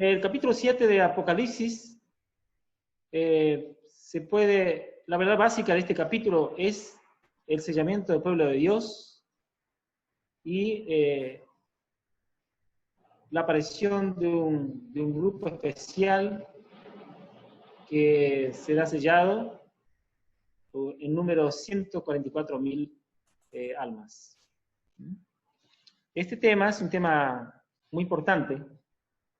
El capítulo 7 de Apocalipsis, la verdad básica de este capítulo es el sellamiento del pueblo de Dios y la aparición de un grupo especial que será sellado en número 144.000 almas. Este tema es un tema muy importante.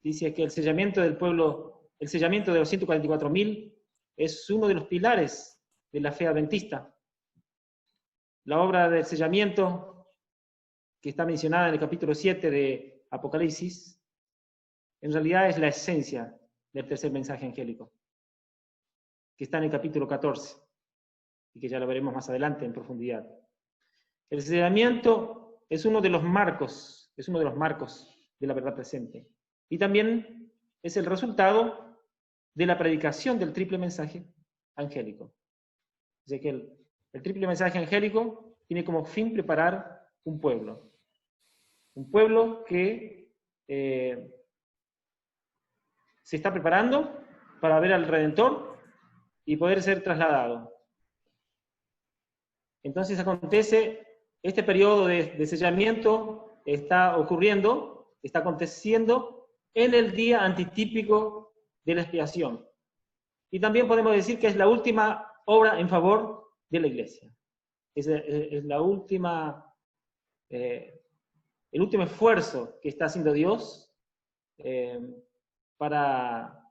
Dice que el sellamiento del pueblo, el sellamiento de los 144.000 es uno de los pilares de la fe adventista. La obra del sellamiento, que está mencionada en el capítulo 7 de Apocalipsis, en realidad es la esencia del tercer mensaje angélico, que está en el capítulo 14, y que ya lo veremos más adelante en profundidad. El sellamiento es uno de los marcos de la verdad presente. Y también es el resultado de la predicación del triple mensaje angélico. Así que el triple mensaje angélico tiene como fin preparar un pueblo que se está preparando para ver al Redentor y poder ser trasladado. Entonces este periodo de sellamiento está aconteciendo en el día antitípico de la expiación. Y también podemos decir que es la última obra en favor de la iglesia. Es la última, el último esfuerzo que está haciendo Dios para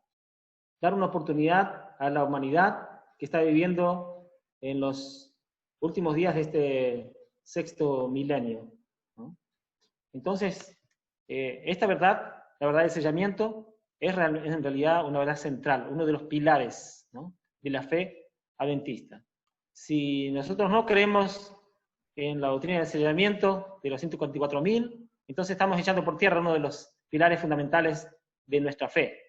dar una oportunidad a la humanidad que está viviendo en los últimos días de este sexto milenio, ¿no? Entonces, esta verdad, la verdad del sellamiento, es en realidad una verdad central, uno de los pilares, ¿no?, de la fe adventista. Si nosotros no creemos en la doctrina del sellamiento de los 144.000, entonces estamos echando por tierra uno de los pilares fundamentales de nuestra fe.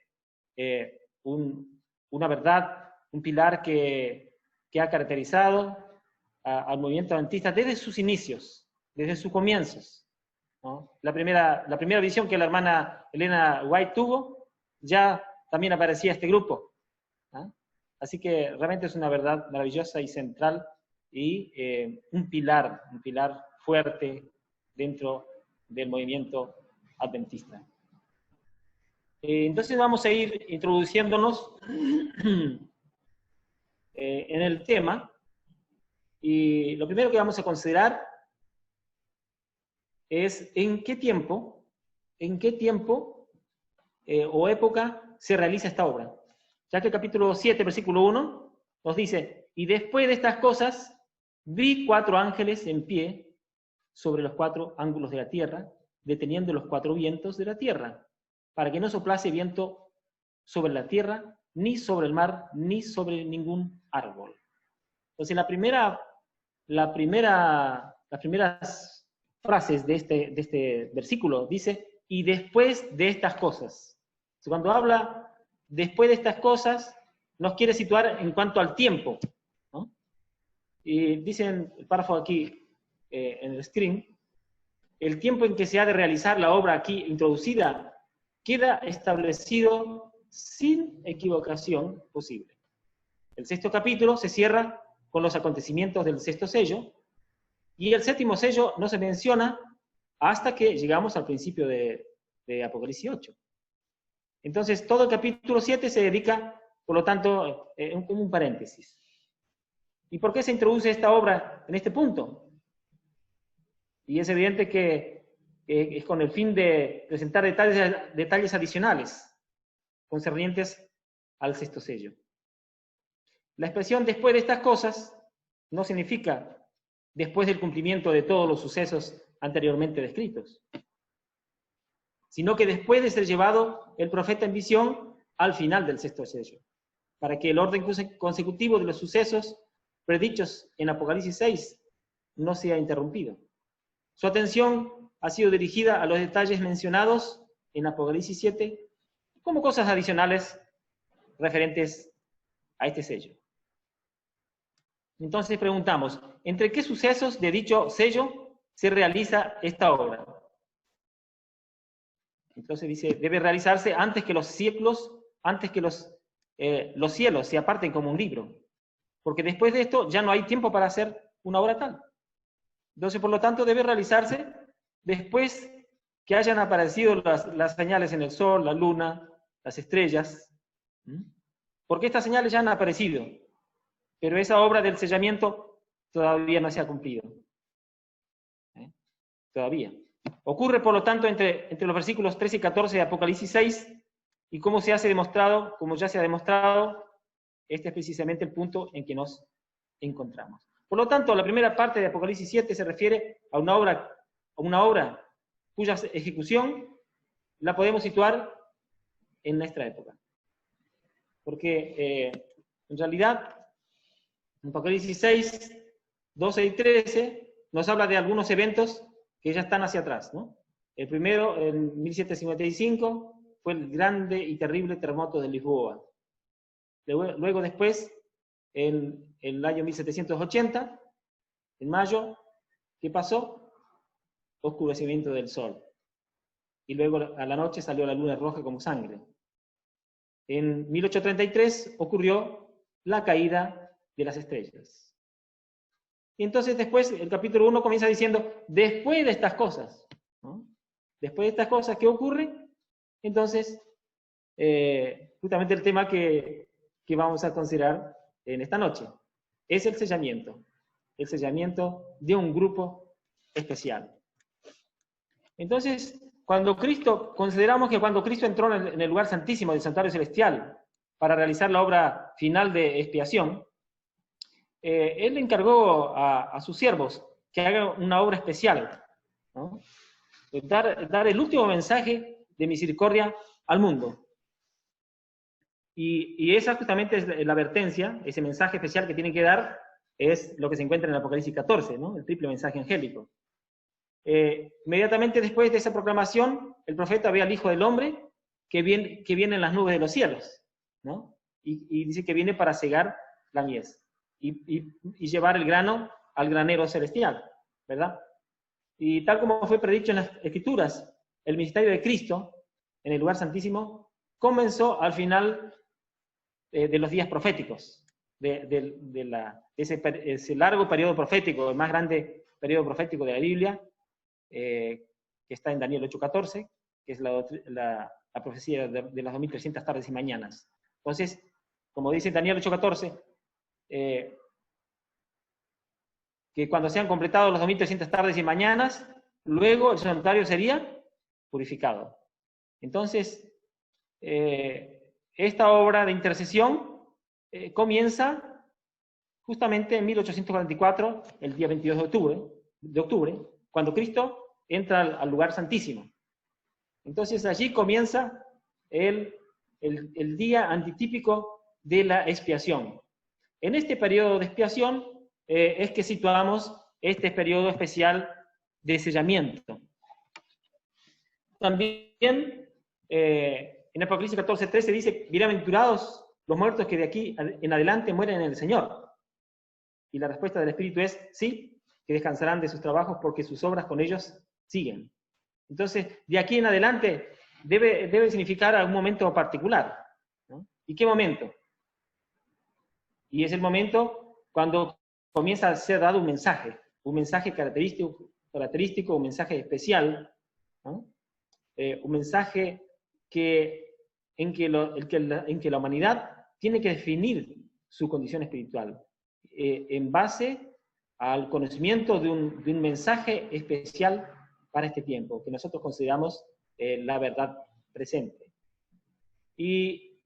Una verdad, un pilar que ha caracterizado al movimiento adventista desde sus inicios, desde sus comienzos, ¿no? La primera visión que la hermana Elena White tuvo, ya también aparecía este grupo, ¿no? Así que realmente es una verdad maravillosa y central y un pilar fuerte dentro del movimiento adventista. Entonces vamos a ir introduciéndonos en el tema, y lo primero que vamos a considerar es en qué tiempo o época se realiza esta obra. Ya que el capítulo 7, versículo 1, nos dice: y después de estas cosas, vi 4 ángeles en pie sobre los 4 ángulos de la tierra, deteniendo los 4 vientos de la tierra, para que no soplase viento sobre la tierra, ni sobre el mar, ni sobre ningún árbol. Entonces, las primeras frases de este versículo dice: y después de estas cosas. Cuando habla después de estas cosas, nos quiere situar en cuanto al tiempo, ¿no? Y dicen el párrafo aquí en el screen: el tiempo en que se ha de realizar la obra aquí introducida queda establecido sin equivocación posible. El 6º capítulo se cierra con los acontecimientos del 6º sello, y el 7º sello no se menciona hasta que llegamos al principio de Apocalipsis 8. Entonces, todo el capítulo 7 se dedica, por lo tanto, como un paréntesis. ¿Y por qué se introduce esta obra en este punto? Y es evidente que es con el fin de presentar detalles adicionales concernientes al 6º sello. La expresión después de estas cosas no significa después del cumplimiento de todos los sucesos anteriormente descritos, sino que después de ser llevado el profeta en visión al final del 6º sello, para que el orden consecutivo de los sucesos predichos en Apocalipsis 6 no sea interrumpido. Su atención ha sido dirigida a los detalles mencionados en Apocalipsis 7 como cosas adicionales referentes a este sello. Entonces preguntamos: ¿entre qué sucesos de dicho sello se realiza esta obra? Entonces dice, debe realizarse antes que los cielos se aparten como un libro. Porque después de esto ya no hay tiempo para hacer una obra tal. Entonces, por lo tanto, debe realizarse después que hayan aparecido las señales en el sol, la luna, las estrellas. Porque estas señales ya han aparecido, pero esa obra del sellamiento todavía no se ha cumplido. Todavía. Ocurre, por lo tanto, entre los versículos 13 y 14 de Apocalipsis 6, y como ya se ha demostrado, este es precisamente el punto en que nos encontramos. Por lo tanto, la primera parte de Apocalipsis 7 se refiere a una obra cuya ejecución la podemos situar en nuestra época. Porque en realidad, en Apocalipsis 6, 12 y 13, nos habla de algunos eventos que ya están hacia atrás, ¿no? El primero, en 1755, fue el grande y terrible terremoto de Lisboa. Luego después, en el año 1780, en mayo, ¿qué pasó? Oscurecimiento del sol. Y luego a la noche salió la luna roja como sangre. En 1833 ocurrió la caída de las estrellas. Y entonces después el capítulo 1 comienza diciendo, después de estas cosas, ¿no? Después de estas cosas, ¿qué ocurre? Entonces, justamente el tema que vamos a considerar en esta noche es el sellamiento de un grupo especial. Entonces, consideramos que cuando Cristo entró en el lugar santísimo del santuario celestial para realizar la obra final de expiación, Él le encargó a sus siervos que hagan una obra especial, ¿no? Dar el último mensaje de misericordia al mundo. Y esa justamente es la advertencia, ese mensaje especial que tienen que dar, es lo que se encuentra en el Apocalipsis 14, ¿no? El triple mensaje angélico. Inmediatamente después de esa proclamación, el profeta ve al Hijo del Hombre que viene en las nubes de los cielos, ¿no? Y dice que viene para cegar la mies y llevar el grano al granero celestial, ¿verdad? Y tal como fue predicho en las Escrituras, el ministerio de Cristo en el lugar santísimo comenzó al final de los días proféticos, ese largo periodo profético, el más grande periodo profético de la Biblia, que está en Daniel 8:14, que es la profecía de las 2300 tardes y mañanas. Entonces, como dice Daniel 8:14, que cuando sean completados los 2300 tardes y mañanas, luego el santuario sería purificado. Entonces, esta obra de intercesión comienza justamente en 1844, el día 22 de octubre, cuando Cristo entra al lugar santísimo. Entonces allí comienza el día antitípico de la expiación. En este periodo de expiación es que situamos este periodo especial de sellamiento. También en Apocalipsis 14:13 dice, bienaventurados los muertos que de aquí en adelante mueren en el Señor. Y la respuesta del Espíritu es, sí, que descansarán de sus trabajos porque sus obras con ellos siguen. Entonces, de aquí en adelante debe significar algún momento particular, ¿no? ¿Y qué momento? Y es el momento cuando comienza a ser dado un mensaje característico, un mensaje especial, ¿no? Un mensaje en que la humanidad tiene que definir su condición espiritual en base al conocimiento de un mensaje especial para este tiempo, que nosotros consideramos la verdad presente. Y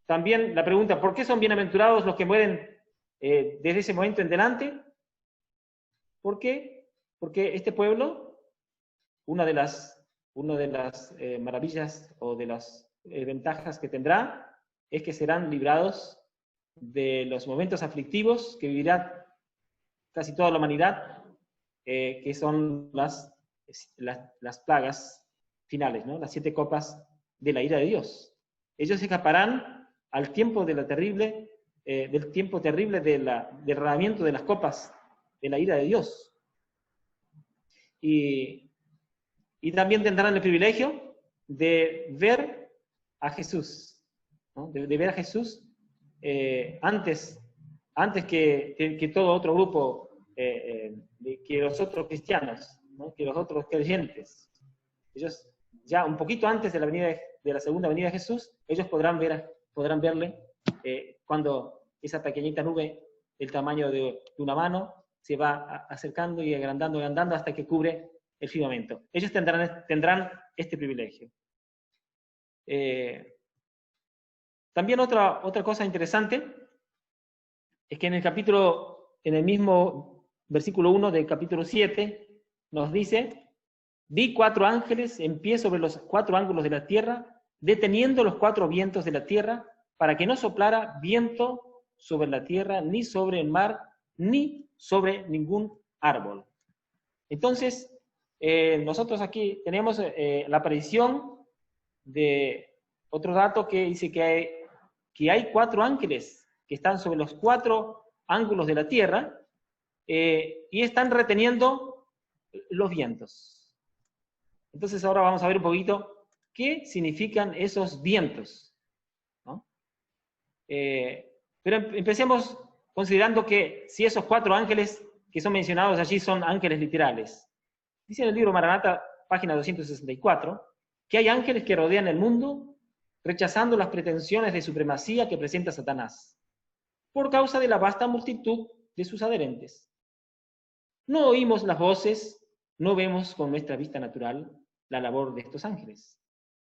también la pregunta, ¿por qué son bienaventurados los que mueren desde ese momento en delante? ¿Por qué? Porque este pueblo, una de las maravillas o de las ventajas que tendrá es que serán librados de los momentos aflictivos que vivirá casi toda la humanidad, que son las plagas finales, ¿no? Las 7 copas de la ira de Dios. Ellos escaparán al tiempo del tiempo terrible del derramamiento de las copas de la ira de Dios. Y también tendrán el privilegio de ver a Jesús, ¿no? De ver a Jesús antes que todo otro grupo, que los otros cristianos, ¿no? Que los otros creyentes. Ellos, ya un poquito antes de la segunda venida de Jesús, ellos podrán verle cuando esa pequeñita nube, del tamaño de una mano, se va acercando y agrandando hasta que cubre el firmamento. Ellos tendrán este privilegio. También otra cosa interesante es que en el mismo versículo 1 del capítulo 7, nos dice: vi 4 ángeles en pie sobre los 4 ángulos de la tierra, deteniendo los 4 vientos de la tierra, para que no soplara viento sobre la tierra, ni sobre el mar, ni sobre ningún árbol. Entonces, nosotros aquí tenemos la aparición de otro dato que dice que hay 4 ángeles que están sobre los 4 ángulos de la tierra y están reteniendo los vientos. Entonces ahora vamos a ver un poquito qué significan esos vientos, ¿no? Pero empecemos considerando que si esos 4 ángeles que son mencionados allí son ángeles literales. Dice en el libro Maranata, página 264, que hay ángeles que rodean el mundo rechazando las pretensiones de supremacía que presenta Satanás, por causa de la vasta multitud de sus adherentes. No oímos las voces, no vemos con nuestra vista natural la labor de estos ángeles,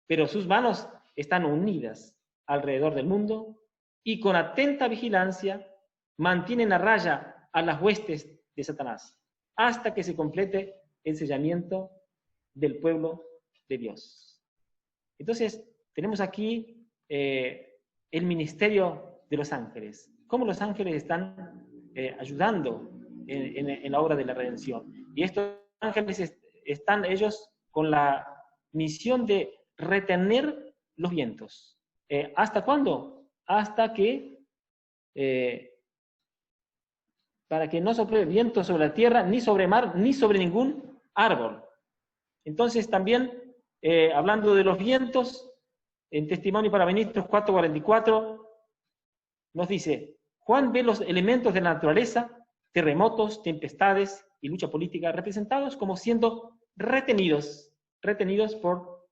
pero sus manos están unidas alrededor del mundo y con atenta vigilancia mantienen a raya a las huestes de Satanás, hasta que se complete el sellamiento del pueblo de Dios. Entonces, tenemos aquí el ministerio de los ángeles. Cómo los ángeles están ayudando en la obra de la redención. Y estos ángeles están ellos con la misión de retener los vientos. ¿Hasta cuándo? Hasta que, para que no sople viento sobre la tierra, ni sobre mar, ni sobre ningún árbol. Entonces también, hablando de los vientos, en Testimonio para Ministros 4:44, nos dice: Juan ve los elementos de la naturaleza, terremotos, tempestades y lucha política, representados como siendo retenidos por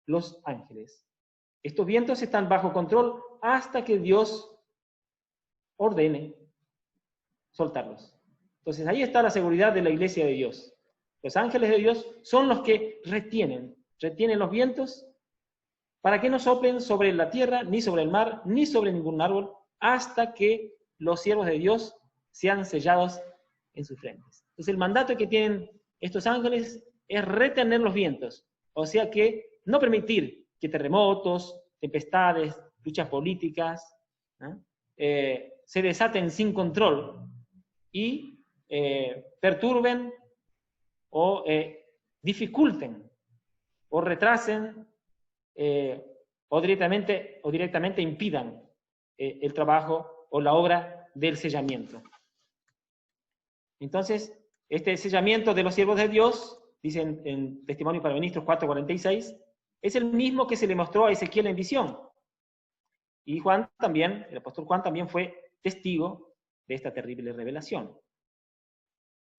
los ángeles. Estos vientos están bajo control hasta que Dios ordene soltarlos. Entonces ahí está la seguridad de la iglesia de Dios. Los ángeles de Dios son los que retienen los vientos para que no soplen sobre la tierra, ni sobre el mar, ni sobre ningún árbol, hasta que los siervos de Dios sean sellados en sus frentes. Entonces el mandato que tienen estos ángeles es retener los vientos, o sea que no permitir que terremotos, tempestades, luchas políticas, ¿no? Se desaten sin control y perturben o dificulten o retrasen o directamente impidan el trabajo o la obra del sellamiento. Entonces, este sellamiento de los siervos de Dios, dicen en Testimonio para Ministros 4:46, es el mismo que se le mostró a Ezequiel en visión. Y Juan también, el apóstol Juan también fue testigo de esta terrible revelación.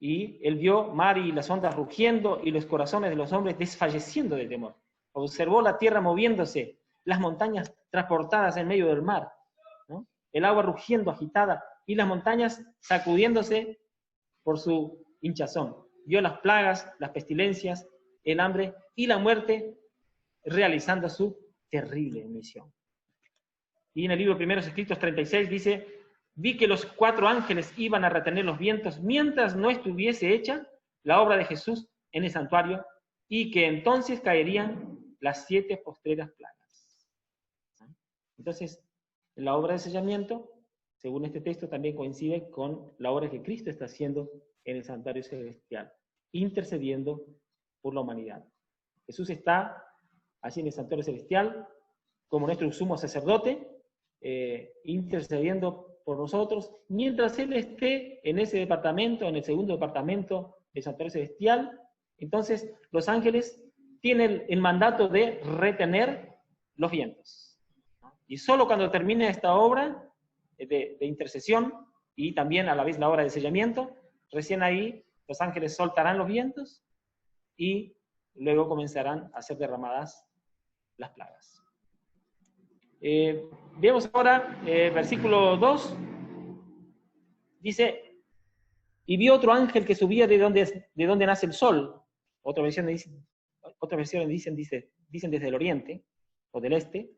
Y él vio mar y las ondas rugiendo y los corazones de los hombres desfalleciendo de temor. Observó la tierra moviéndose, las montañas transportadas en medio del mar, ¿no? El agua rugiendo agitada y las montañas sacudiéndose por su hinchazón. Vio las plagas, las pestilencias, el hambre y la muerte realizando su terrible misión. Y en el libro Primeros Escritos 36 dice: vi que los 4 ángeles iban a retener los vientos mientras no estuviese hecha la obra de Jesús en el santuario, y que entonces caerían las 7 postreras plagas. Entonces, la obra de sellamiento, según este texto, también coincide con la obra que Cristo está haciendo en el santuario celestial, intercediendo por la humanidad. Jesús está allí en el santuario celestial como nuestro sumo sacerdote, intercediendo por nosotros, mientras Él esté en ese departamento, en el segundo departamento del santuario celestial. Entonces los ángeles tiene el mandato de retener los vientos. Y solo cuando termine esta obra de intercesión, y también a la vez la obra de sellamiento, recién ahí los ángeles soltarán los vientos y luego comenzarán a ser derramadas las plagas. Veamos ahora versículo 2. Dice, y vi otro ángel que subía de donde nace el sol. Otra versión dicen desde el oriente o del este,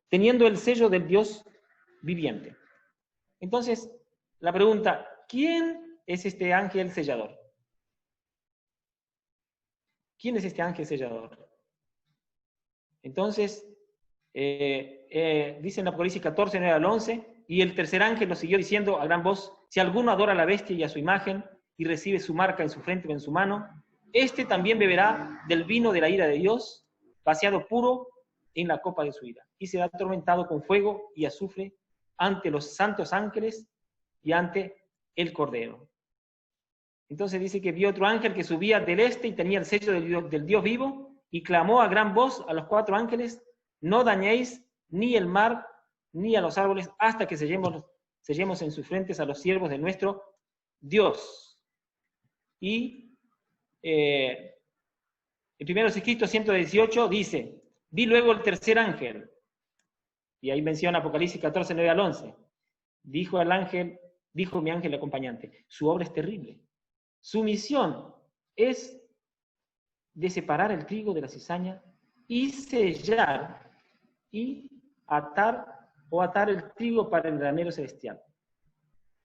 teniendo el sello del Dios viviente. Entonces, la pregunta, ¿quién es este ángel sellador? ¿Quién es este ángel sellador? Entonces, dice en Apocalipsis 14, 9 al 11, y el tercer ángel lo siguió diciendo a gran voz, si alguno adora a la bestia y a su imagen, y recibe su marca en su frente o en su mano, este también beberá del vino de la ira de Dios, vaciado puro en la copa de su ira, y será atormentado con fuego y azufre ante los santos ángeles y ante el Cordero. Entonces dice que vio otro ángel que subía del este y tenía el sello del Dios vivo, y clamó a gran voz a los 4 ángeles, no dañéis ni el mar ni a los árboles hasta que sellemos en sus frentes a los siervos de nuestro Dios. Y en 1 Escritos 118 dice, vi luego el tercer ángel, y ahí menciona Apocalipsis 14, 9 al 11, dijo mi ángel acompañante, su obra es terrible, su misión es de separar el trigo de la cizaña y sellar y atar el trigo para el granero celestial.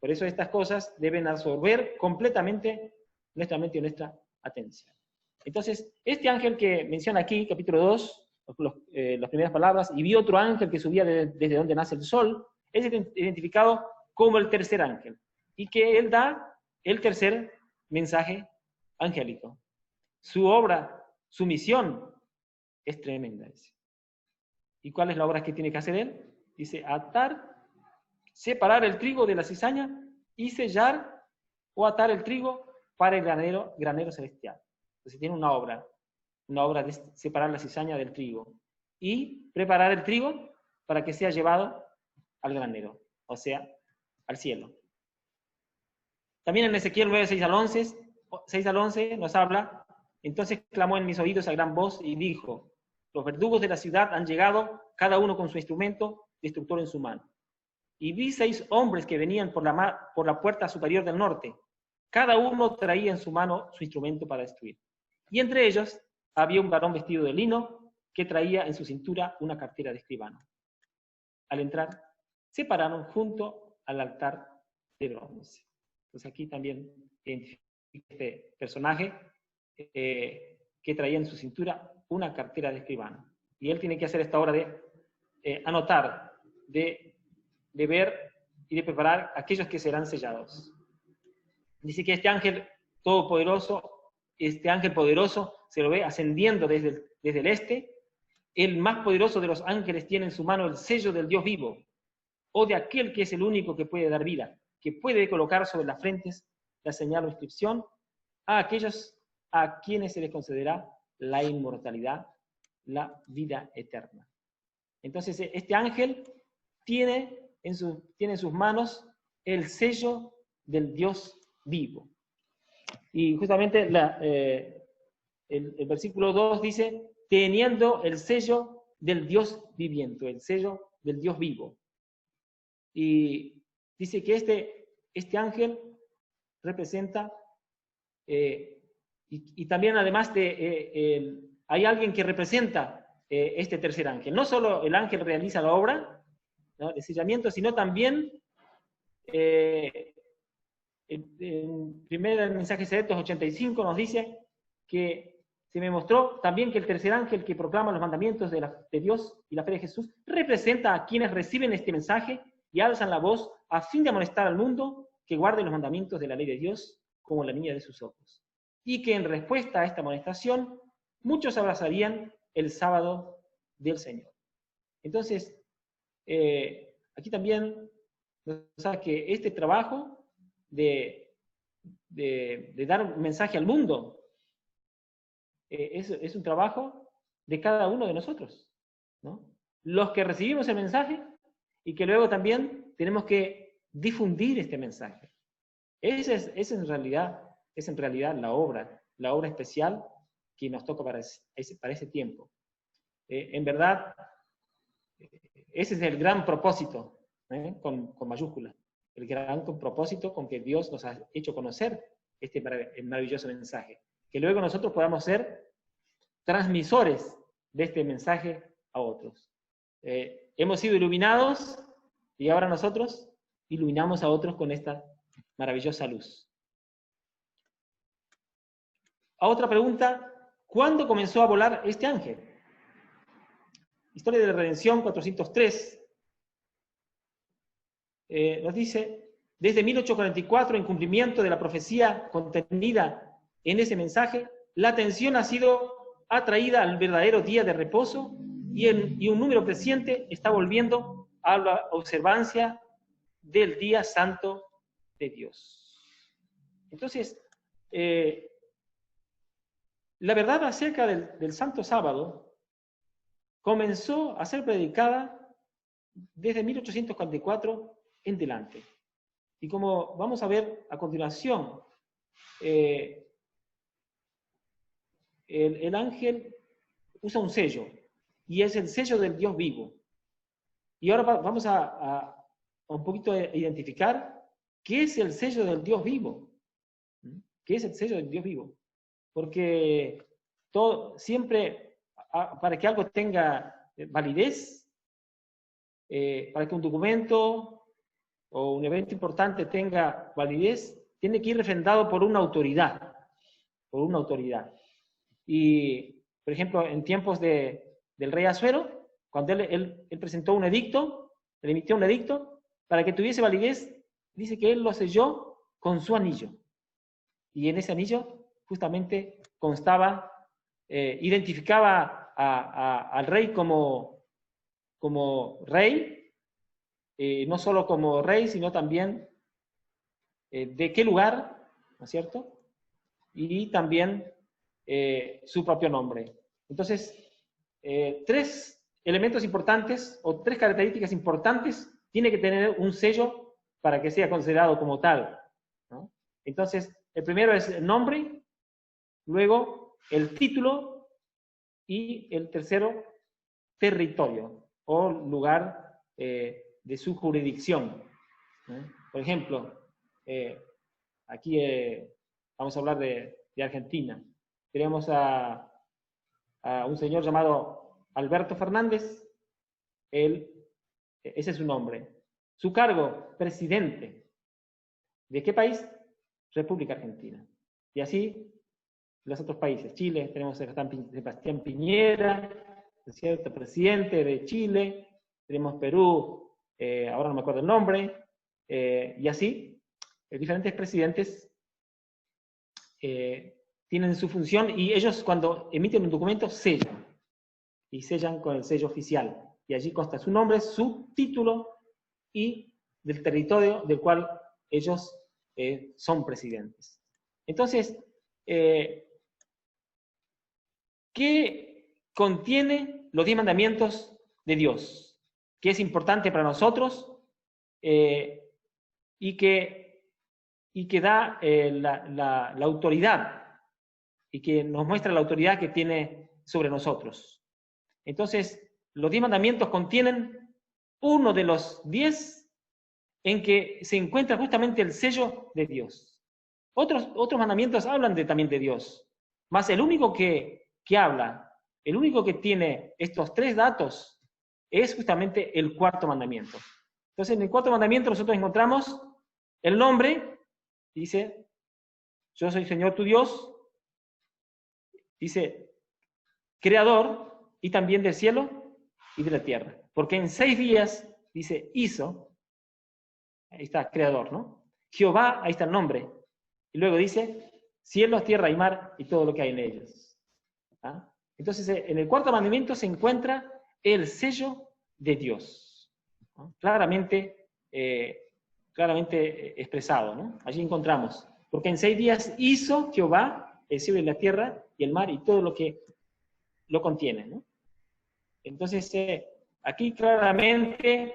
Por eso estas cosas deben absorber completamente nuestra mente y nuestra atención. Entonces, este ángel que menciona aquí, capítulo 2, las primeras palabras, y vi otro ángel que subía desde donde nace el sol, es identificado como el tercer ángel, y que él da el tercer mensaje angélico. Su obra, su misión es tremenda. ¿Y cuál es la obra que tiene que hacer él? Dice, separar el trigo de la cizaña y sellar o atar el trigo para el granero celestial. Entonces tiene una obra de separar la cizaña del trigo y preparar el trigo para que sea llevado al granero, o sea, al cielo. También en Ezequiel 9, 6 al 11 nos habla, entonces clamó en mis oídos a gran voz y dijo, los verdugos de la ciudad han llegado, cada uno con su instrumento destructor en su mano. Y vi 6 hombres que venían por la puerta superior del norte. Cada uno traía en su mano su instrumento para destruir. Y entre ellos había un varón vestido de lino que traía en su cintura una cartera de escribano. Al entrar, se pararon junto al altar de bronce. Entonces aquí también identifica este personaje que traía en su cintura una cartera de escribano. Y él tiene que hacer esta obra de anotar, de ver y de preparar aquellos que serán sellados. Dice que este ángel todopoderoso, este ángel poderoso, se lo ve ascendiendo desde el este. El más poderoso de los ángeles tiene en su mano el sello del Dios vivo, o de aquel que es el único que puede dar vida, que puede colocar sobre las frentes la señal o inscripción a aquellos a quienes se les concederá la inmortalidad, la vida eterna. Entonces, este ángel tiene en sus manos el sello del Dios vivo. Y justamente el versículo 2 dice, teniendo el sello del Dios viviente, el sello del Dios vivo. Y dice que este ángel representa, y también además hay alguien que representa este tercer ángel. No solo el ángel realiza la obra, ¿no?, de sellamiento, sino también en primer mensaje secretos 85 nos dice que se me mostró también que el tercer ángel que proclama los mandamientos de Dios y la fe de Jesús representa a quienes reciben este mensaje y alzan la voz a fin de amonestar al mundo que guarde los mandamientos de la ley de Dios como la niña de sus ojos. Y que en respuesta a esta amonestación muchos abrazarían el sábado del Señor. Entonces, aquí también nos da que este trabajo de dar un mensaje al mundo es un trabajo de cada uno de nosotros, ¿no? Los que recibimos el mensaje y que luego también tenemos que difundir este mensaje. Esa es en realidad la obra especial que nos toca para ese tiempo. En verdad, ese es el gran propósito, con mayúsculas, el gran propósito con que Dios nos ha hecho conocer este maravilloso mensaje. Que luego nosotros podamos ser transmisores de este mensaje a otros. Hemos sido iluminados y ahora nosotros iluminamos a otros con esta maravillosa luz. A otra pregunta, ¿cuándo comenzó a volar este ángel? Historia de la Redención 403 nos dice, desde 1844, en cumplimiento de la profecía contenida en ese mensaje, la atención ha sido atraída al verdadero día de reposo y un número creciente está volviendo a la observancia del día santo de Dios. Entonces, la verdad acerca del Santo Sábado comenzó a ser predicada desde 1844 en delante. Y como vamos a ver a continuación, el ángel usa un sello, y es el sello del Dios vivo. Y ahora vamos a un poquito identificar qué es el sello del Dios vivo. ¿Qué es el sello del Dios vivo? Porque siempre, para que algo tenga validez, para que un documento o un evento importante tenga validez, tiene que ir refrendado por una autoridad. Por una autoridad. Y, por ejemplo, en tiempos del rey Asuero, cuando él presentó un edicto, él emitió un edicto, para que tuviese validez, dice que él lo selló con su anillo. Y en ese anillo justamente constaba, identificaba al rey como rey, no solo como rey, sino también de qué lugar, ¿no es cierto? Y también su propio nombre. Entonces, tres elementos importantes o tres características importantes tiene que tener un sello para que sea considerado como tal, ¿no? Entonces, el primero es el nombre, luego el título y el tercero, territorio o lugar de su jurisdicción, ¿no? Por ejemplo, aquí vamos a hablar de Argentina. Tenemos a un señor llamado Alberto Fernández, ese es su nombre. Su cargo, presidente. ¿De qué país? República Argentina. Y así los otros países. Chile, tenemos a Sebastián Piñera, ¿no es cierto?, presidente de Chile. Tenemos Perú, ahora no me acuerdo el nombre, y así, diferentes presidentes tienen su función y ellos cuando emiten un documento sellan, y sellan con el sello oficial. Y allí consta su nombre, su título y del territorio del cual ellos son presidentes. Entonces, ¿qué contiene los 10 mandamientos de Dios? ¿Qué es importante para nosotros? Y que da la autoridad, y que nos muestra la autoridad que tiene sobre nosotros. Entonces, los 10 mandamientos contienen uno de los 10 en que se encuentra justamente el sello de Dios. Otros mandamientos hablan también de Dios, mas el único que habla, el único que tiene estos 3 datos es justamente el cuarto mandamiento. Entonces, en el cuarto mandamiento nosotros encontramos el nombre, dice, yo soy Señor tu Dios, dice, creador, y también del cielo y de la tierra. Porque en 6 días, dice, hizo, ahí está, creador, ¿no? Jehová, ahí está el nombre. Y luego dice, cielos, tierra y mar y todo lo que hay en ellos. ¿Ah? Entonces, en el cuarto mandamiento se encuentra el sello de Dios, ¿no? Claramente expresado, ¿no? Allí encontramos, porque en 6 días hizo Jehová el cielo y la tierra, y el mar y todo lo que lo contiene, ¿no? Entonces, aquí claramente,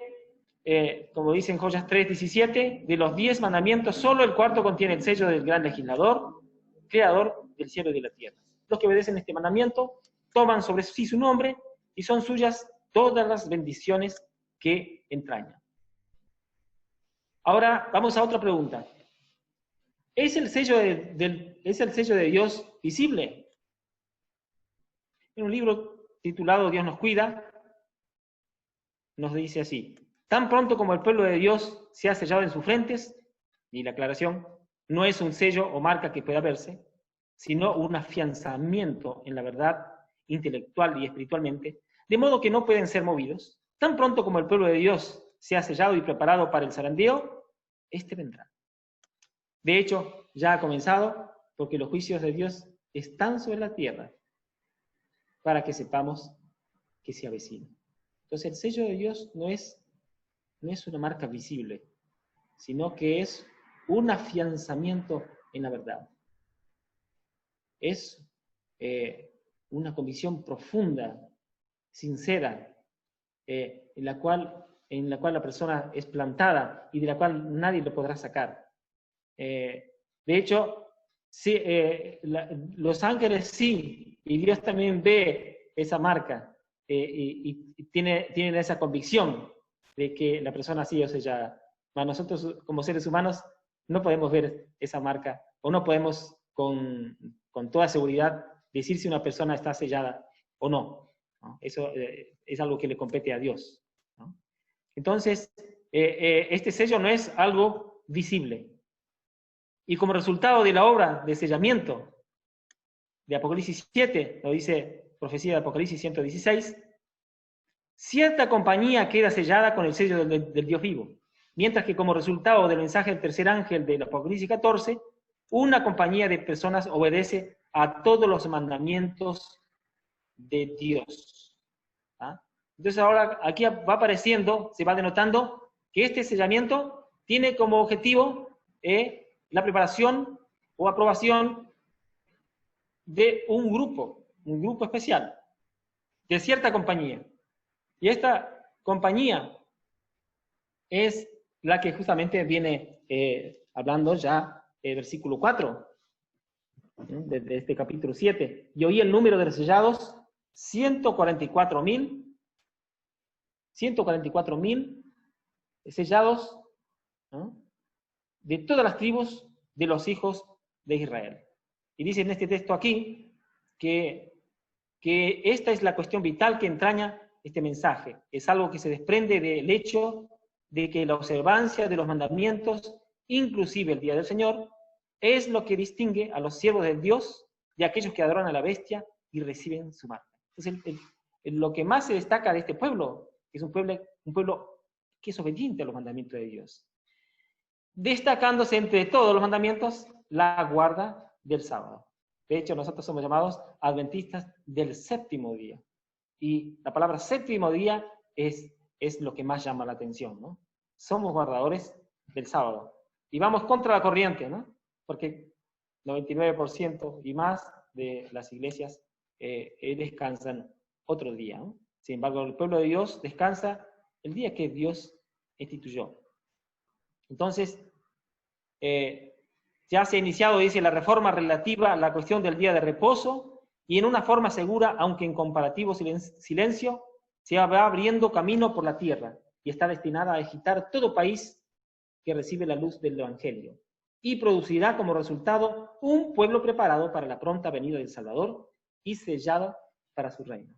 como dice en Joyas 3:17, de los 10 mandamientos, solo el cuarto contiene el sello del gran legislador, creador del cielo y de la tierra. Los que obedecen este mandamiento toman sobre sí su nombre y son suyas todas las bendiciones que entraña. Ahora vamos a otra pregunta. ¿Es el sello de Dios visible? En un libro titulado Dios nos cuida, nos dice así: tan pronto como el pueblo de Dios se ha sellado en sus frentes, y la aclaración, no es un sello o marca que pueda verse, sino un afianzamiento en la verdad intelectual y espiritualmente, de modo que no pueden ser movidos. Tan pronto como el pueblo de Dios se ha sellado y preparado para el zarandeo, este vendrá. De hecho, ya ha comenzado, porque los juicios de Dios están sobre la tierra, para que sepamos que se avecina. Entonces, el sello de Dios no es una marca visible, sino que es un afianzamiento en la verdad. Es una convicción profunda, sincera, en la cual la persona es plantada y de la cual nadie lo podrá sacar. De hecho, sí, los ángeles sí, y Dios también ve esa marca y tienen esa convicción de que la persona ha sido sellada. Mas nosotros, como seres humanos, no podemos ver esa marca, o no podemos con toda seguridad decir si una persona está sellada o no, ¿no? Eso es algo que le compete a Dios, ¿no? Entonces, este sello no es algo visible. Y como resultado de la obra de sellamiento de Apocalipsis 7, lo dice profecía de Apocalipsis 116, cierta compañía queda sellada con el sello del Dios vivo, mientras que como resultado del mensaje del tercer ángel del Apocalipsis 14, una compañía de personas obedece a todos los mandamientos de Dios. ¿Ah? Entonces ahora aquí va apareciendo, se va denotando que este sellamiento tiene como objetivo la preparación o aprobación de un grupo especial, de cierta compañía. Y esta compañía es la que justamente viene hablando ya el versículo 4 de este capítulo 7. Y oí el número de los sellados, 144,000 sellados, ¿no?, de todas las tribus de los hijos de Israel. Y dice en este texto aquí que esta es la cuestión vital que entraña este mensaje. Es algo que se desprende del hecho de que la observancia de los mandamientos, inclusive el día del Señor, es lo que distingue a los siervos de Dios de aquellos que adoran a la bestia y reciben su marca. Entonces, lo que más se destaca de este pueblo es un pueblo que es obediente a los mandamientos de Dios, destacándose entre todos los mandamientos la guarda del sábado. De hecho, nosotros somos llamados adventistas del séptimo día. Y la palabra séptimo día es lo que más llama la atención, ¿no? Somos guardadores del sábado. Y vamos contra la corriente, ¿no? Porque 99% y más de las iglesias descansan otro día, ¿no? Sin embargo, el pueblo de Dios descansa el día que Dios instituyó. Entonces, ya se ha iniciado, dice, la reforma relativa a la cuestión del día de reposo, y en una forma segura, aunque en comparativo silencio, se va abriendo camino por la tierra, y está destinada a agitar todo país que recibe la luz del Evangelio, y producirá como resultado un pueblo preparado para la pronta venida del Salvador y sellado para su reino.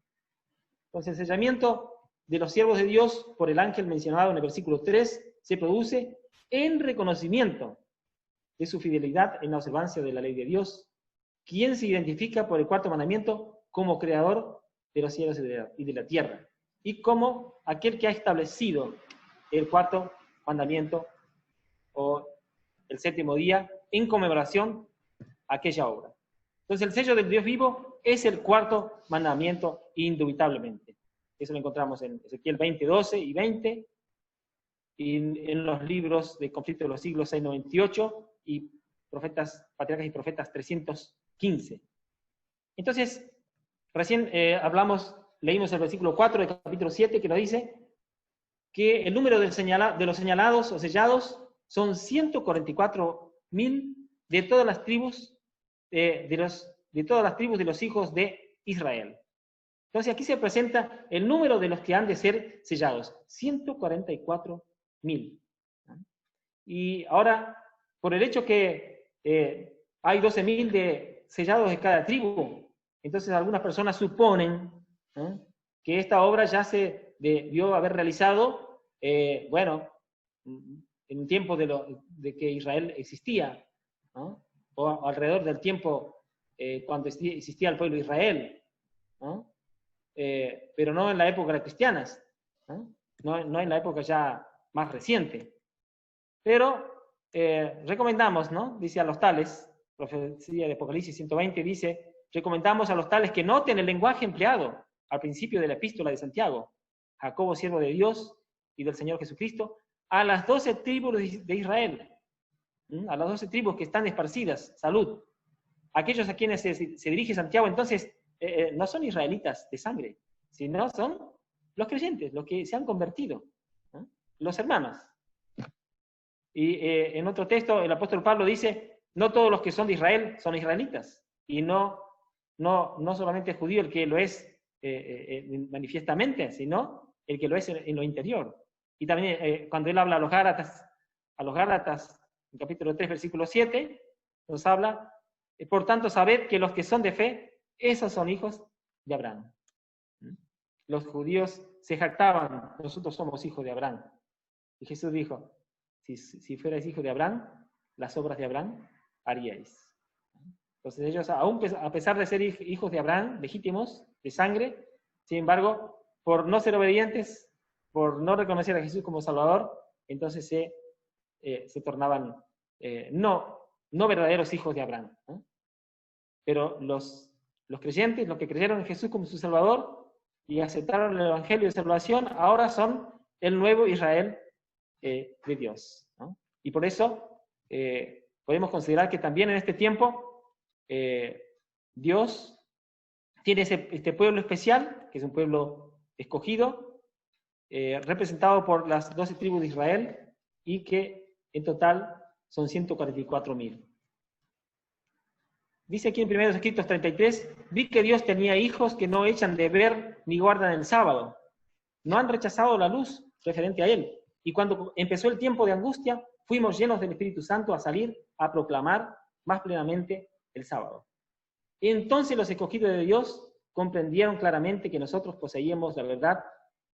Entonces, el sellamiento de los siervos de Dios por el ángel mencionado en el versículo 3 se produce en reconocimiento de su fidelidad en la observancia de la ley de Dios, quien se identifica por el cuarto mandamiento como creador de los cielos y de la tierra, y como aquel que ha establecido el cuarto mandamiento o el séptimo día en conmemoración a aquella obra. Entonces el sello del Dios vivo es el cuarto mandamiento indubitablemente. Eso lo encontramos en Ezequiel 20, 12 y 20, y en los libros de Conflicto de los Siglos 698 y Patriarcas y Profetas 15. Entonces, recién leímos el versículo 4 del capítulo 7 que nos dice que el número de los señalados o sellados son 144.000 de todas las tribus de los hijos de Israel. Entonces aquí se presenta el número de los que han de ser sellados, 144.000. Y ahora, por el hecho que hay 12.000 de sellados de cada tribu, entonces algunas personas suponen que esta obra ya se debió haber realizado, bueno, en un tiempo de que Israel existía, ¿no? O alrededor del tiempo cuando existía el pueblo de Israel, ¿no? Pero no en la época de las cristianas, no en la época ya más reciente. Pero recomendamos, ¿no? Dice a los tales, profecía de Apocalipsis 120, dice, recomendamos a los tales que noten el lenguaje empleado al principio de la epístola de Santiago, Jacobo, siervo de Dios y del Señor Jesucristo, a las 12 tribus de Israel, a las 12 tribus que están esparcidas, salud. Aquellos a quienes se dirige Santiago, entonces, no son israelitas de sangre, sino son los creyentes, los que se han convertido, ¿no? Los hermanos. Y en otro texto, el apóstol Pablo dice, no todos los que son de Israel son israelitas, y no solamente el judío el que lo es manifiestamente, sino el que lo es en lo interior. Y también cuando él habla a los Gálatas, en capítulo 3, versículo 7, nos habla, por tanto, sabed que los que son de fe, esos son hijos de Abraham. Los judíos se jactaban, nosotros somos hijos de Abraham. Y Jesús dijo, si fuerais hijo de Abraham, las obras de Abraham haríais. Entonces ellos, aún a pesar de ser hijos de Abraham, legítimos, de sangre, sin embargo, por no ser obedientes, por no reconocer a Jesús como Salvador, entonces se tornaban no verdaderos hijos de Abraham, ¿no? Pero los creyentes, los que creyeron en Jesús como su Salvador y aceptaron el Evangelio de salvación, ahora son el nuevo Israel de Dios, ¿no? Y por eso podemos considerar que también en este tiempo Dios tiene este pueblo especial, que es un pueblo escogido, representado por las 12 tribus de Israel, y que en total son 144.000. Dice aquí en 1 Escritos 33, vi que Dios tenía hijos que no echan de ver ni guardan el sábado. No han rechazado la luz referente a Él. Y cuando empezó el tiempo de angustia, fuimos llenos del Espíritu Santo a salir a proclamar más plenamente el sábado. Entonces los escogidos de Dios comprendieron claramente que nosotros poseíamos la verdad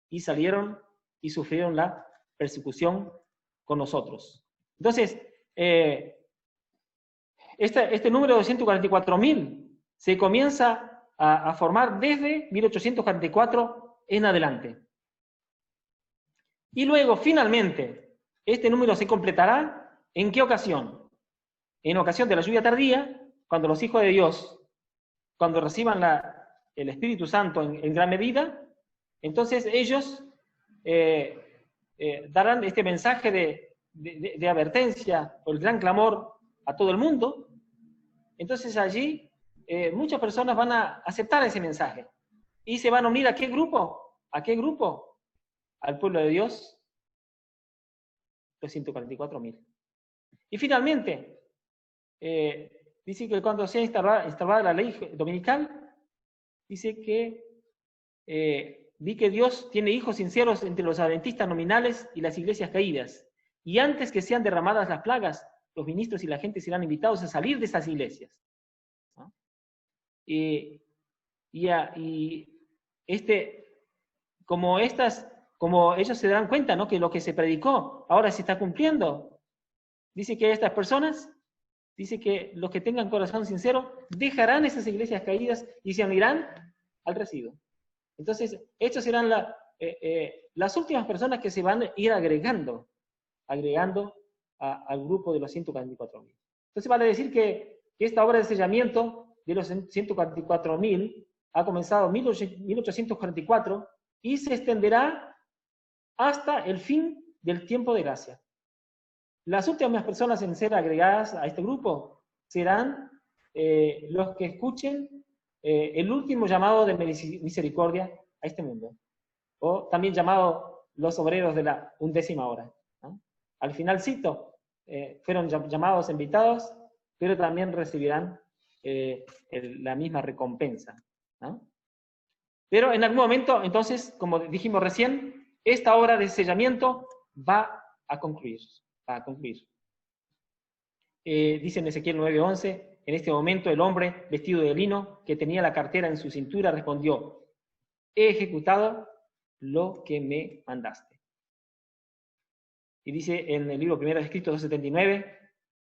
y salieron y sufrieron la persecución con nosotros. Entonces, este número de 144.000 se comienza a formar desde 1844 en adelante. Y luego, finalmente, este número se completará ¿en qué ocasión? En ocasión de la lluvia tardía, cuando los hijos de Dios, cuando reciban el Espíritu Santo en gran medida, entonces ellos darán este mensaje de advertencia o el gran clamor a todo el mundo. Entonces allí muchas personas van a aceptar ese mensaje y se van a unir ¿a qué grupo? ¿A qué grupo? Al pueblo de Dios, los 144.000. Y finalmente, dice que cuando sea instaurada la ley dominical, dice que vi que Dios tiene hijos sinceros entre los adventistas nominales y las iglesias caídas. Y antes que sean derramadas las plagas, los ministros y la gente serán invitados a salir de esas iglesias, ¿no? Como ellos se dan cuenta, ¿no?, que lo que se predicó ahora se está cumpliendo, dice que estas personas, dice que los que tengan corazón sincero dejarán esas iglesias caídas y se unirán al residuo. Entonces, estas serán las últimas personas que se van a ir agregando al grupo de los 144.000. Entonces vale decir que esta obra de sellamiento de los 144.000 ha comenzado en 1844 y se extenderá hasta el fin del tiempo de gracia. Las últimas personas en ser agregadas a este grupo serán los que escuchen el último llamado de misericordia a este mundo, o también llamado los obreros de la 11ª hora, ¿no? Al finalcito, fueron llamados, invitados, pero también recibirán la misma recompensa, ¿no? Pero en algún momento, entonces, como dijimos recién, esta obra de sellamiento va a concluir. Dice en Ezequiel 9:11, en este momento el hombre vestido de lino, que tenía la cartera en su cintura, respondió: he ejecutado lo que me mandaste. Y dice en el libro primero escrito 279,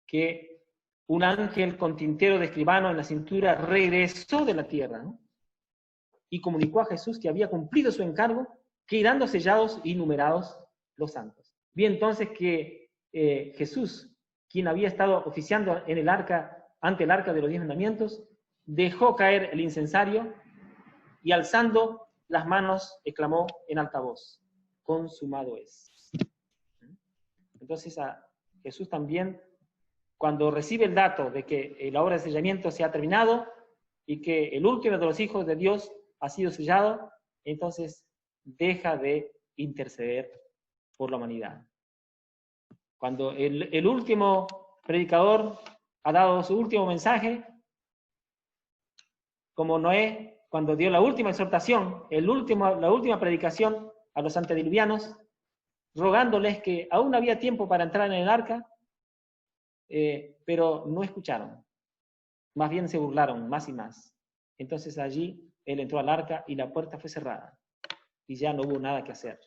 que un ángel con tintero de escribano en la cintura regresó de la tierra, ¿no? Y comunicó a Jesús que había cumplido su encargo, quedando sellados y numerados los santos. Vi entonces que Jesús, quien había estado oficiando en el arca, ante el arca de los 10 mandamientos, dejó caer el incensario y alzando las manos exclamó en alta voz: consumado es. Entonces Jesús también, cuando recibe el dato de que la obra de sellamiento se ha terminado y que el último de los hijos de Dios ha sido sellado, entonces deja de interceder por la humanidad. Cuando el último predicador ha dado su último mensaje, como Noé, cuando dio la última exhortación, la última predicación a los antediluvianos, rogándoles que aún había tiempo para entrar en el arca, pero no escucharon. Más bien se burlaron más y más. Entonces allí él entró al arca y la puerta fue cerrada. Y ya no hubo nada que hacer.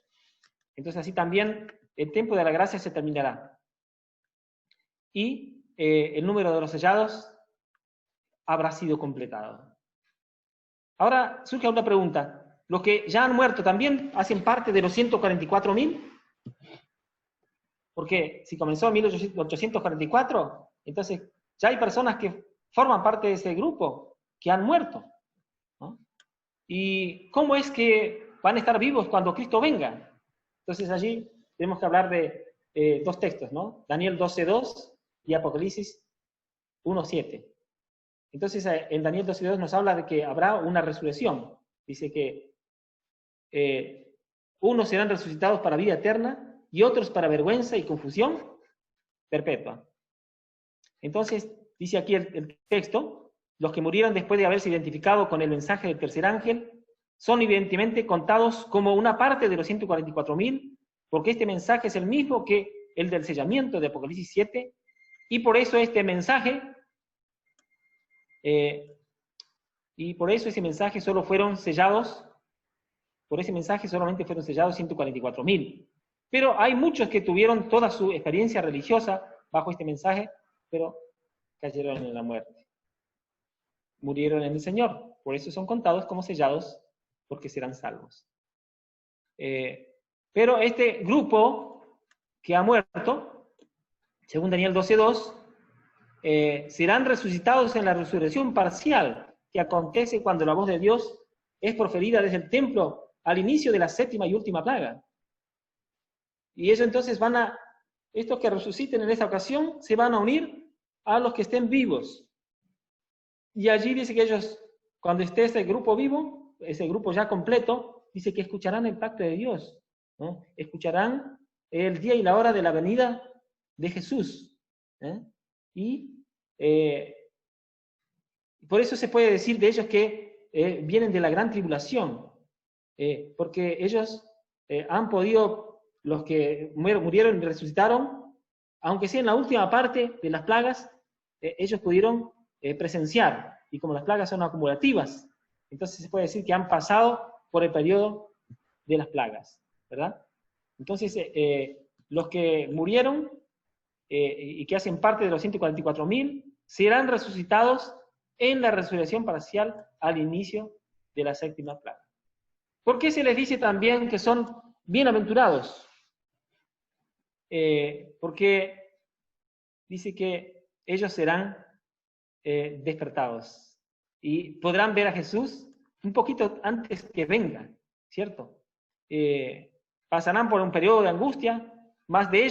Entonces así también el tiempo de la gracia se terminará. Y el número de los sellados habrá sido completado. Ahora surge una pregunta. ¿Los que ya han muerto también hacen parte de los 144.000? Porque si comenzó en 1844, entonces ya hay personas que forman parte de ese grupo que han muerto, ¿no? ¿Y cómo es que van a estar vivos cuando Cristo venga? Entonces allí tenemos que hablar de dos textos, ¿no? Daniel 12:2 y Apocalipsis 1:7. Entonces en Daniel 12:2 nos habla de que habrá una resurrección. Dice que unos serán resucitados para vida eterna y otros para vergüenza y confusión perpetua. Entonces, dice aquí el texto: los que murieron después de haberse identificado con el mensaje del tercer ángel son evidentemente contados como una parte de los 144.000, porque este mensaje es el mismo que el del sellamiento de Apocalipsis 7, y por eso este mensaje, ese mensaje solo fueron sellados, por ese mensaje solamente fueron sellados 144.000. Pero hay muchos que tuvieron toda su experiencia religiosa bajo este mensaje, pero cayeron en la muerte. Murieron en el Señor, por eso son contados como sellados, porque serán salvos. Pero este grupo que ha muerto, según Daniel 12:2, serán resucitados en la resurrección parcial, que acontece cuando la voz de Dios es proferida desde el templo al inicio de la 7ª y última plaga. Y ellos entonces estos que resuciten en esta ocasión, se van a unir a los que estén vivos. Y allí dice que ellos, cuando esté ese grupo vivo, ese grupo ya completo, dice que escucharán el pacto de Dios, ¿no? Escucharán el día y la hora de la venida de Jesús. Y por eso se puede decir de ellos que vienen de la gran tribulación, porque ellos han podido, los que murieron y resucitaron, aunque sea en la última parte de las plagas, ellos pudieron presenciar, y como las plagas son acumulativas, entonces se puede decir que han pasado por el periodo de las plagas, ¿verdad? Entonces, los que murieron y que hacen parte de los 144.000 serán resucitados en la resurrección parcial al inicio de la 7ª plaga. ¿Por qué se les dice también que son bienaventurados? Porque dice que ellos serán despertados y podrán ver a Jesús un poquito antes que venga, ¿cierto? Pasarán por un periodo de angustia, más de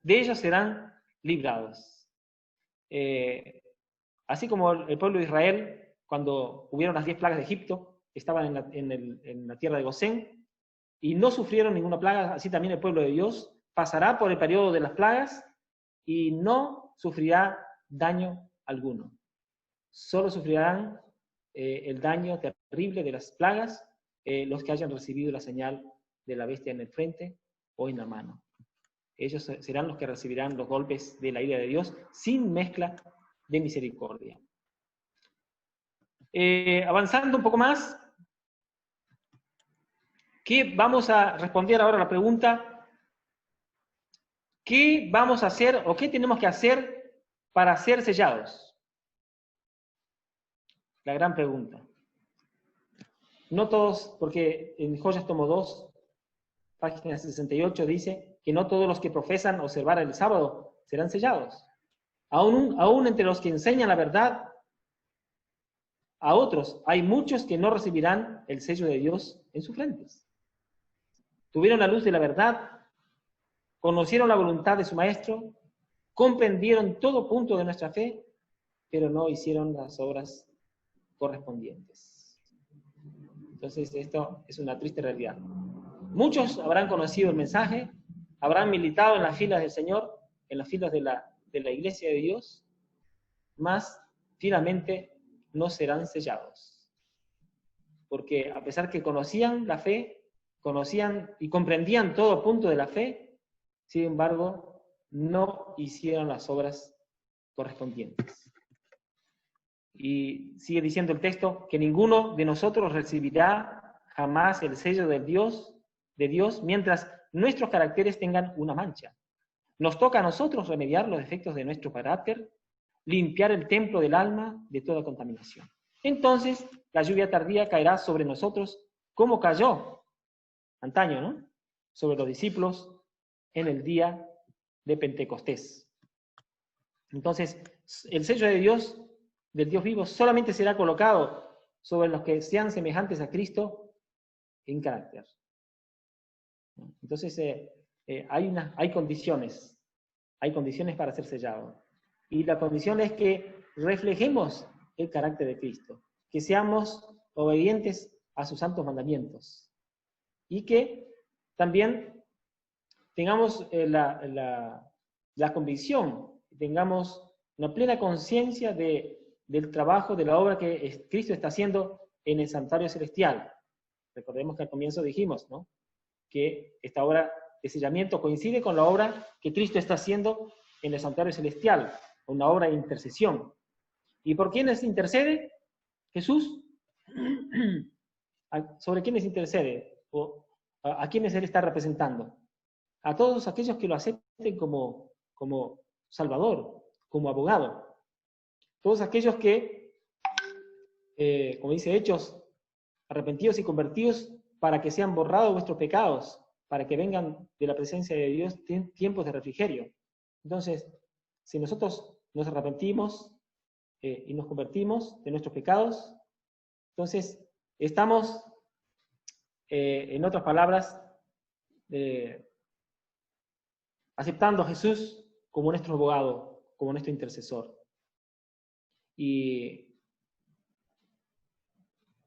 ellos serán librados. Así como el pueblo de Israel, cuando hubieron las 10 plagas de Egipto, estaban en la tierra de Gosén, y no sufrieron ninguna plaga, así también el pueblo de Dios pasará por el periodo de las plagas y no sufrirá daño alguno. Solo sufrirán el daño terrible de las plagas los que hayan recibido la señal de la bestia en el frente o en la mano. Ellos serán los que recibirán los golpes de la ira de Dios sin mezcla de misericordia. Avanzando un poco más, ¿qué vamos a responder ahora a la pregunta? ¿Qué vamos a hacer o qué tenemos que hacer para ser sellados? La gran pregunta. No todos, porque en Joyas tomo 2, página 68, dice que no todos los que profesan observar el sábado serán sellados. Aún entre los que enseñan la verdad a otros, hay muchos que no recibirán el sello de Dios en sus frentes. Tuvieron la luz de la verdad, conocieron la voluntad de su Maestro, comprendieron todo punto de nuestra fe, pero no hicieron las obras correspondientes. Entonces, esto es una triste realidad. Muchos habrán conocido el mensaje, habrán militado en las filas del Señor, en las filas de la iglesia de Dios, mas finalmente no serán sellados. Porque a pesar que conocían la fe, conocían y comprendían todo punto de la fe, sin embargo, no hicieron las obras correspondientes. Y sigue diciendo el texto que ninguno de nosotros recibirá jamás el sello de Dios mientras nuestros caracteres tengan una mancha. Nos toca a nosotros remediar los defectos de nuestro carácter, limpiar el templo del alma de toda contaminación. Entonces, la lluvia tardía caerá sobre nosotros como cayó antaño, ¿no?, sobre los discípulos en el día de Pentecostés. Entonces, el sello de Dios, del Dios vivo, solamente será colocado sobre los que sean semejantes a Cristo en carácter. Entonces, hay condiciones para ser sellado. Y la condición es que reflejemos el carácter de Cristo, que seamos obedientes a sus santos mandamientos y que también tengamos la convicción, tengamos una plena conciencia del trabajo, de la obra que Cristo está haciendo en el santuario celestial. Recordemos que al comienzo dijimos, ¿no?, que esta obra de sellamiento coincide con la obra que Cristo está haciendo en el santuario celestial, una obra de intercesión. ¿Y por quiénes intercede Jesús? ¿Sobre quiénes intercede? ¿A quiénes Él está representando? A todos aquellos que lo acepten como Salvador, como abogado. Todos aquellos que, como dice Hechos, arrepentidos y convertidos para que sean borrados vuestros pecados, para que vengan de la presencia de Dios tiempos de refrigerio. Entonces, si nosotros nos arrepentimos y nos convertimos de nuestros pecados, entonces estamos, en otras palabras, aceptando a Jesús como nuestro abogado, como nuestro intercesor. Y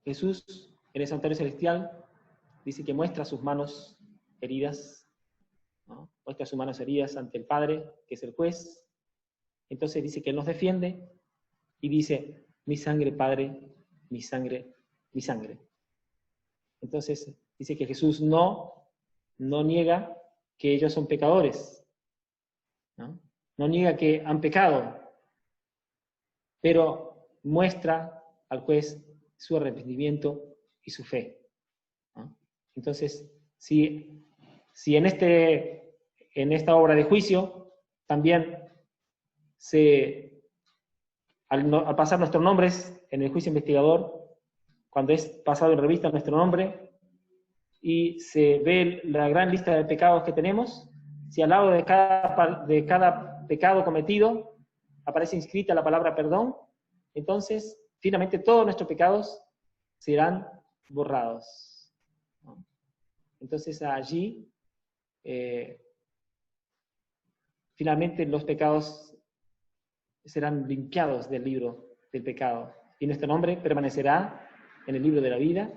Jesús, en el santuario celestial, dice que muestra sus manos heridas, ¿no?, muestra sus manos heridas ante el Padre, que es el juez. Entonces dice que Él nos defiende y dice: mi sangre, Padre, mi sangre, mi sangre. Entonces dice que Jesús no niega que ellos son pecadores, no niega que han pecado, pero muestra al juez su arrepentimiento y su fe, ¿no? Entonces, si en esta obra de juicio también al pasar nuestros nombres en el juicio investigador, cuando es pasado en revista nuestro nombre y se ve la gran lista de pecados que tenemos, si al lado de cada pecado cometido aparece inscrita la palabra perdón, entonces finalmente todos nuestros pecados serán borrados, ¿no? Entonces allí finalmente los pecados serán limpiados del libro del pecado. Y nuestro nombre permanecerá en el libro de la vida.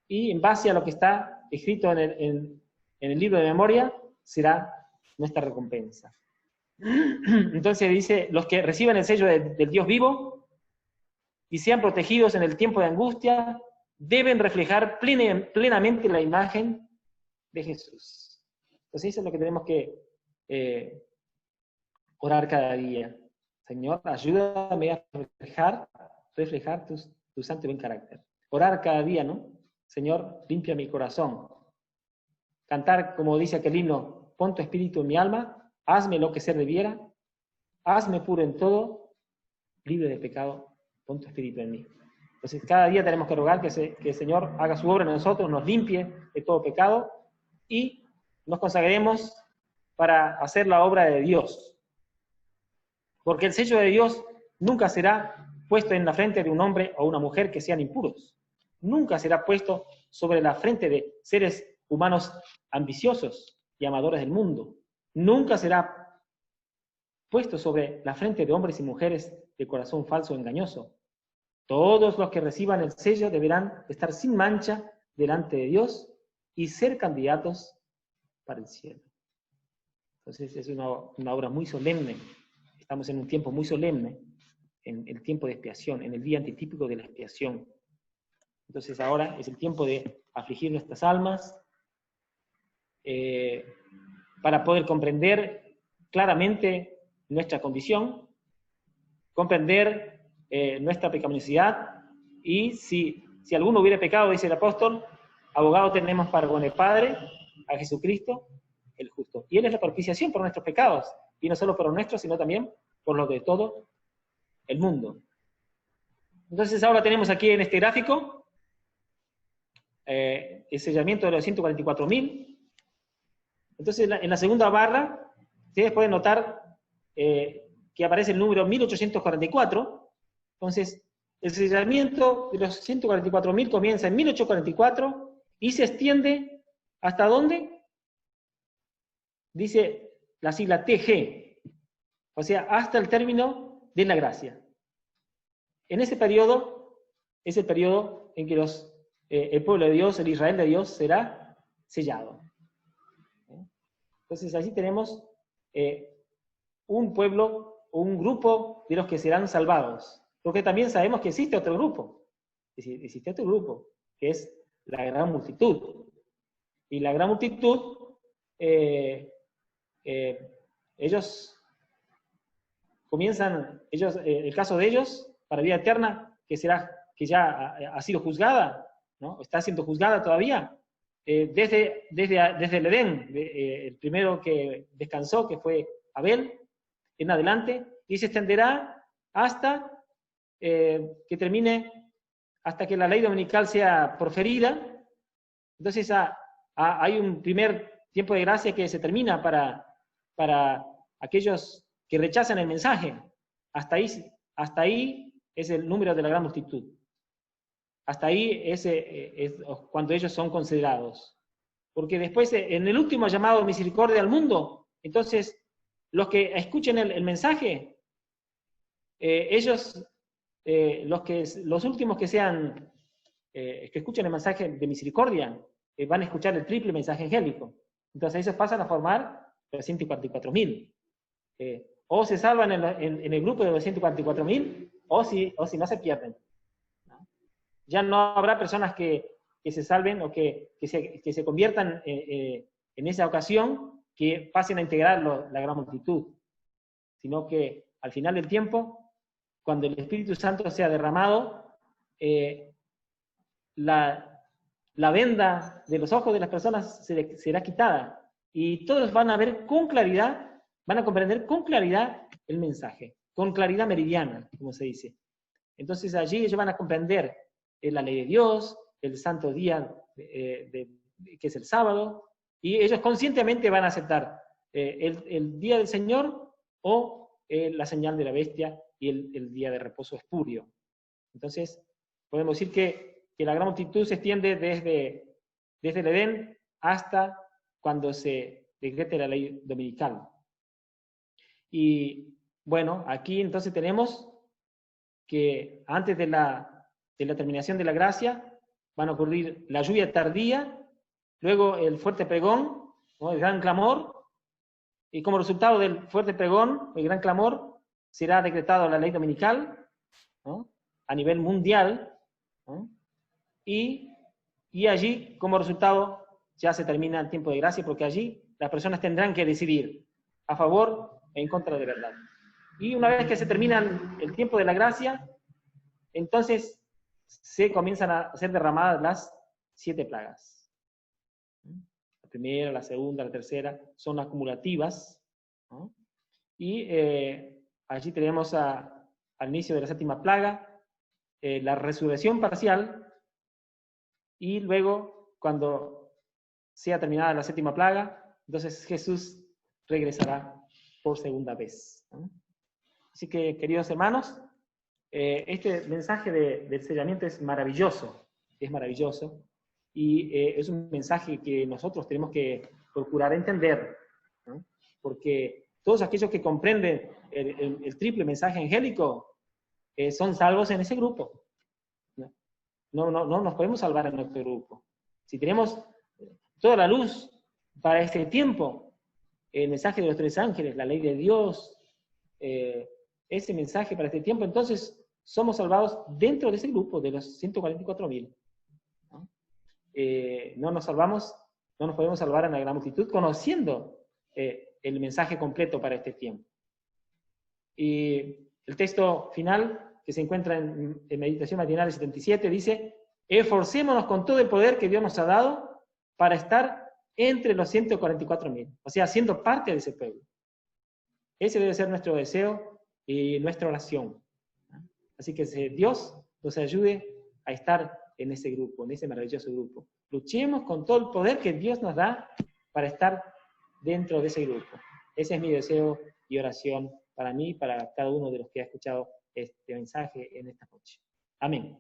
Y en base a lo que está escrito en el libro de memoria, será nuestra recompensa. Entonces dice, los que reciban el sello del Dios vivo y sean protegidos en el tiempo de angustia, deben reflejar plenamente la imagen de Jesús. Entonces eso es lo que tenemos que orar cada día. Señor, ayúdame a reflejar tu santo y buen carácter. Orar cada día, ¿no? Señor, limpia mi corazón. Cantar, como dice aquel himno, pon tu espíritu en mi alma, hazme lo que ser debiera, hazme puro en todo, libre de pecado, pon tu espíritu en mí. Entonces cada día tenemos que rogar que el Señor haga su obra en nosotros, nos limpie de todo pecado y nos consagremos para hacer la obra de Dios. Porque el sello de Dios nunca será puesto en la frente de un hombre o una mujer que sean impuros. Nunca será puesto sobre la frente de seres humanos ambiciosos y amadores del mundo. Nunca será puesto sobre la frente de hombres y mujeres de corazón falso o engañoso. Todos los que reciban el sello deberán estar sin mancha delante de Dios y ser candidatos para el cielo. Entonces es una obra muy solemne. Estamos en un tiempo muy solemne, en el tiempo de expiación, en el día antitípico de la expiación. Entonces ahora es el tiempo de afligir nuestras almas para poder comprender claramente nuestra condición, comprender nuestra pecaminosidad, y si alguno hubiera pecado, dice el apóstol, abogado tenemos para con el Padre, a Jesucristo, el justo. Y Él es la propiciación por nuestros pecados, y no solo por los nuestros, sino también por los de todo el mundo. Entonces ahora tenemos aquí en este gráfico el sellamiento de los 144.000. Entonces en la segunda barra, ustedes pueden notar que aparece el número 1844. Entonces, el sellamiento de los 144.000 comienza en 1844 y se extiende ¿hasta dónde? Dice la sigla TG, o sea, hasta el término de la gracia. En ese periodo es el periodo en que el pueblo de Dios, el Israel de Dios, será sellado. Entonces allí tenemos un pueblo o un grupo de los que serán salvados. Porque también sabemos que existe otro grupo. Existe otro grupo, que es la gran multitud. Y la gran multitud, ellos comienzan, el caso de ellos, para vida eterna, que ya ha sido juzgada, ¿no? Está siendo juzgada todavía, desde el Edén, el primero que descansó, que fue Abel, en adelante, y se extenderá hasta que termine, hasta que la ley dominical sea proferida. Entonces hay un primer tiempo de gracia que se termina para aquellos que rechazan el mensaje. Hasta ahí es el número de la gran multitud. Hasta ahí es cuando ellos son considerados. Porque después, en el último llamado de misericordia al mundo, entonces, los que escuchen el mensaje, ellos, los últimos que escuchen el mensaje de misericordia, van a escuchar el triple mensaje angélico. Entonces ellos pasan a formar los 144.000. O se salvan en el grupo de los 144.000, o si no se pierden. Ya no habrá personas que se salven o que se conviertan en esa ocasión, que pasen a integrar la gran multitud, sino que al final del tiempo, cuando el Espíritu Santo sea derramado, la venda de los ojos de las personas será quitada, y todos van a ver con claridad, van a comprender con claridad el mensaje, con claridad meridiana, como se dice. Entonces allí ellos van a comprender la ley de Dios, el santo día que es el sábado, y ellos conscientemente van a aceptar el día del Señor o la señal de la bestia y el día de reposo espurio. Entonces, podemos decir que la gran multitud se extiende desde el Edén hasta cuando se decrete la ley dominical. Y bueno, aquí entonces tenemos que antes de la terminación de la gracia van a ocurrir la lluvia tardía, luego el fuerte pregón, ¿no? El gran clamor, y como resultado del fuerte pregón, el gran clamor, será decretado la ley dominical, ¿no? A nivel mundial, ¿no? Y allí, como resultado, ya se termina el tiempo de gracia, porque allí las personas tendrán que decidir a favor e en contra de la verdad. Y una vez que se termina el tiempo de la gracia, entonces se comienzan a ser derramadas las 7 plagas. La primera, la segunda, la tercera, son acumulativas, ¿no? Y allí tenemos al inicio de la 7ª plaga, la resurrección parcial, y luego, cuando sea terminada la 7ª plaga, entonces Jesús regresará por segunda vez, ¿no? Así que, queridos hermanos, este mensaje del sellamiento es maravilloso, y es un mensaje que nosotros tenemos que procurar entender, ¿no? Porque todos aquellos que comprenden el triple mensaje angélico son salvos en ese grupo. No nos podemos salvar en nuestro grupo. Si tenemos toda la luz para este tiempo, el mensaje de los 3 ángeles, la ley de Dios, ese mensaje para este tiempo, entonces somos salvados dentro de ese grupo de los 144.000. ¿No? No nos podemos salvar en la gran multitud conociendo el mensaje completo para este tiempo. Y el texto final, que se encuentra en Meditación Matinal 77, dice: esforcémonos con todo el poder que Dios nos ha dado para estar entre los 144.000, o sea, siendo parte de ese pueblo. Ese debe ser nuestro deseo y nuestra oración. Así que Dios nos ayude a estar en ese grupo, en ese maravilloso grupo. Luchemos con todo el poder que Dios nos da para estar dentro de ese grupo. Ese es mi deseo y oración para mí y para cada uno de los que ha escuchado este mensaje en esta noche. Amén.